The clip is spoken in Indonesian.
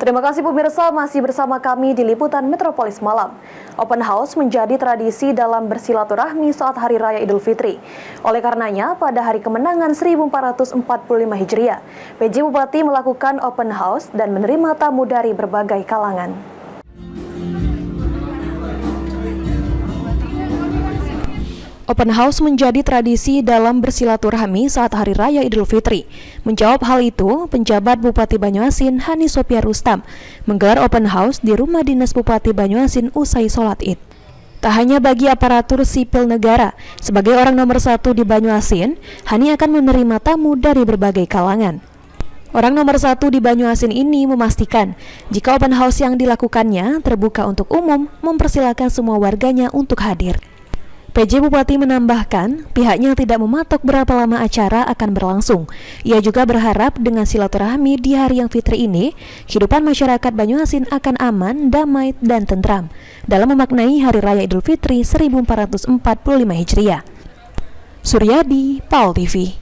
Terima kasih pemirsa, masih bersama kami di Liputan Metropolis Malam. Open House menjadi tradisi dalam bersilaturahmi saat Hari Raya Idul Fitri. Oleh karenanya, pada hari kemenangan 1445 Hijriah, PJ Bupati melakukan open house dan menerima tamu dari berbagai kalangan. Open House menjadi tradisi dalam bersilaturahmi saat Hari Raya Idul Fitri. Menjawab hal itu, penjabat Bupati Banyuasin Hani Sopia Rustam menggelar open house di rumah dinas Bupati Banyuasin usai sholat Id. Tak hanya bagi aparatur sipil negara, sebagai orang nomor 1 di Banyuasin, Hani akan menerima tamu dari berbagai kalangan. Orang nomor 1 di Banyuasin ini memastikan jika open house yang dilakukannya terbuka untuk umum, mempersilakan semua warganya untuk hadir. PJ Bupati menambahkan, pihaknya tidak mematok berapa lama acara akan berlangsung. Ia juga berharap dengan silaturahmi di hari yang fitri ini, kehidupan masyarakat Banyuasin akan aman, damai, dan tentram dalam memaknai Hari Raya Idul Fitri 1445 Hijriah. Suryadi, PAL TV.